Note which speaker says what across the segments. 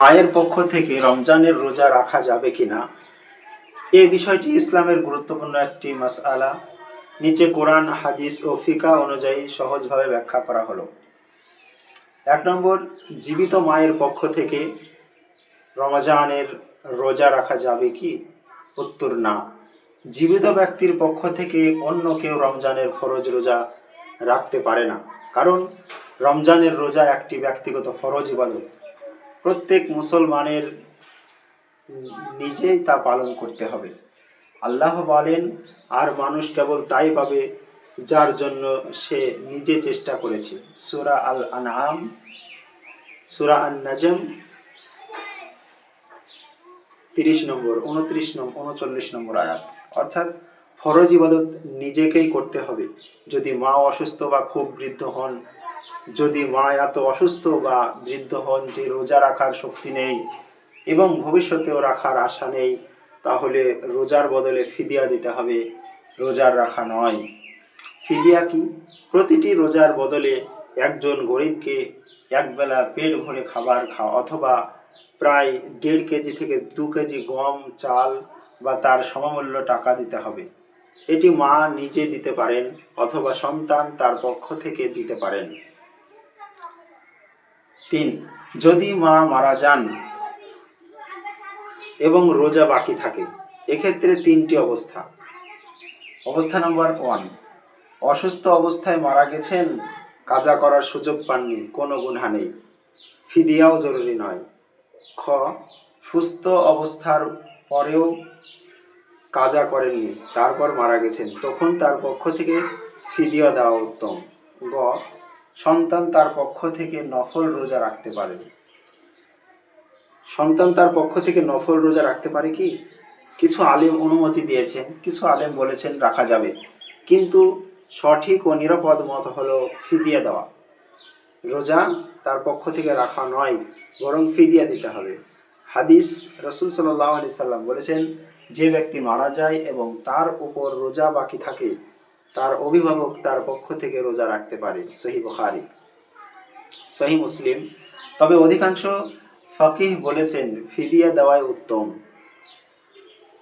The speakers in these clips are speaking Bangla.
Speaker 1: মায়ের পক্ষ থেকে রমজানের রোজা রাখা যাবে কিনা, এই বিষয়টি ইসলামের গুরুত্বপূর্ণ একটি মাসআলা। নিচে কোরআন, হাদিস ও ফিকাহ অনুযায়ী সহজভাবে ব্যাখ্যা করা হলো। 1 নম্বর, জীবিত মায়ের পক্ষ থেকে রমজানের রোজা রাখা যাবে কি? উত্তর, না। জীবিত ব্যক্তির পক্ষ থেকে অন্য কেউ রমজানের ফরজ রোজা রাখতে পারে না, কারণ রমজানের রোজা একটি ব্যক্তিগত ফরজ ইবাদত। প্রত্যেক মুসলমানের নিজেই তা পালন করতে হবে। আল্লাহ বলেন, আর মানুষ কেবল তাই পাবে যার জন্য সে নিজে চেষ্টা করেছে। সূরা আল আনআম, সূরা আন-নাজম 30 নম্বর, 29 নম্বর, 39 নম্বর আয়াত। অর্থাৎ ফরজ ইবাদত নিজেকেই করতে হবে। যদি মা অসুস্থ বা খুব বৃদ্ধ হন, যদি মা এত অসুস্থ বা বৃদ্ধ হন যে রোজা রাখার শক্তি নেই এবং ভবিষ্যতেও রাখার আশা নেই, তাহলে রোজার বদলে ফিদিয়া দিতে হবে, রোজার রাখা নয়। ফিদিয়া কি? প্রতিটি রোজার বদলে একজন গরিবকে একবেলা পেট ভরে খাবার খাওয়া, অথবা প্রায় 1.5 কেজি থেকে 2 কেজি গম, চাল বা তার সমমূল্য টাকা দিতে হবে। এটি মা নিজে দিতে পারেন অথবা সন্তান তার পক্ষ থেকে দিতে পারেন। 3, যদি মা মারা যান এবং রোজা বাকি থাকে, এক্ষেত্রে 3টি অবস্থা। অবস্থা নম্বর 1, অসুস্থ অবস্থায় মারা গেছেন, কাজা করার সুযোগ পাননি, কোনো গুনাহ নেই, ফিদিয়াও জরুরি নয়। খ, সুস্থ অবস্থার পরেও কাজা করেননি, তারপর মারা গেছেন, তখন তার পক্ষ থেকে ফিদিয়া দেওয়া উত্তম। গ, সন্তান তার পক্ষ থেকে নফল রোজা রাখতে পারেন। সন্তান তার পক্ষ থেকে নফল রোজা রাখতে পারে কি? কিছু আলেম অনুমতি দিয়েছেন, কিছু আলেম বলেছেন রাখা যাবে, কিন্তু সঠিক ও নিরাপদ মত হলো ফিদিয়া দেওয়া। রোজা তার পক্ষ থেকে রাখা নয়, বরং ফিদিয়া দিতে হবে। হাদিস, রাসূল সাল্লাল্লাহু আলাইহি সাল্লাম বলেছেন, যে ব্যক্তি মারা যায় এবং তার উপর রোজা বাকি থাকে, তার অভিভাবক তার পক্ষ থেকে রোজা রাখতে পারে। সহিহ বুখারী, সহিহ মুসলিম। তবে অধিকাংশ ফাকিহ বলেছেন ফিদিয়া দেওয়াই উত্তম।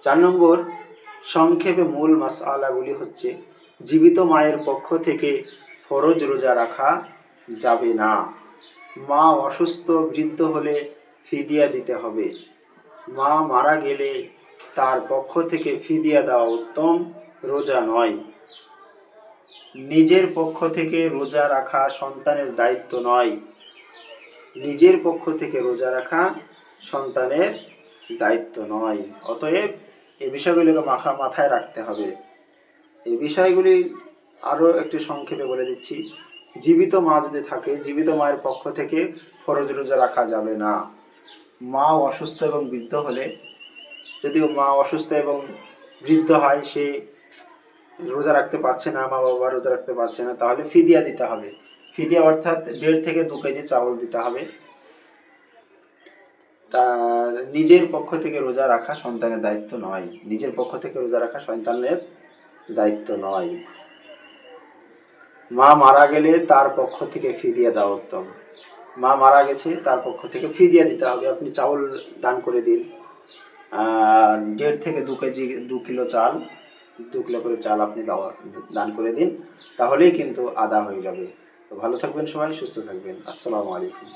Speaker 1: 4 নম্বর, সংক্ষেপে মূল মাসআলাগুলি হচ্ছে: জীবিত মায়ের পক্ষ থেকে ফরজ রোজা রাখা যাবে না। মা অসুস্থ বৃদ্ধ হলে ফিদিয়া দিতে হবে। মা মারা গেলে তার পক্ষ থেকে ফিদিয়া দেওয়া উত্তম, রোজা নয়। নিজের পক্ষ থেকে রোজা রাখা সন্তানের দায়িত্ব নয়। নিজের পক্ষ থেকে রোজা রাখা সন্তানের দায়িত্ব নয়। অতএব এই বিষয়গুলিকে মাথায় রাখতে হবে। এই বিষয়গুলি আরও একটু সংক্ষেপে বলে দিচ্ছি। জীবিত মা যদি থাকে, জীবিত মায়ের পক্ষ থেকে ফরজ রোজা রাখা যাবে না। মা অসুস্থ এবং বৃদ্ধ হলে, যদিও মা অসুস্থ এবং বৃদ্ধ হয়, সে রোজা রাখতে পারছে না, মা বাবা রোজা রাখতে পারছে না, তাহলে ফিদিয়া দিতে হবে। ফিদিয়া অর্থাৎ 1.5 থেকে 2 কেজি চাউল দিতে হবে। তার নিজের পক্ষ থেকে রোজা রাখা সন্তানের দায়িত্ব নয়। নিজের পক্ষ থেকে রোজা রাখা সন্তানের দায়িত্ব নয়। মা মারা গেলে তার পক্ষ থেকে ফিদিয়া দেওয়া উত্তম। মা মারা গেছে, তার পক্ষ থেকে ফিদিয়া দিতে হবে। আপনি চাউল দান করে দিন, 1.5 থেকে 2 কেজি, 2 কিলো চাল, 2 কিলো করে চাল আপনি দান করে দিন, তাহলেই কিন্তু আদা হয়ে যাবে। তো ভালো থাকবেন সবাই, সুস্থ থাকবেন। আসসালামু আলাইকুম।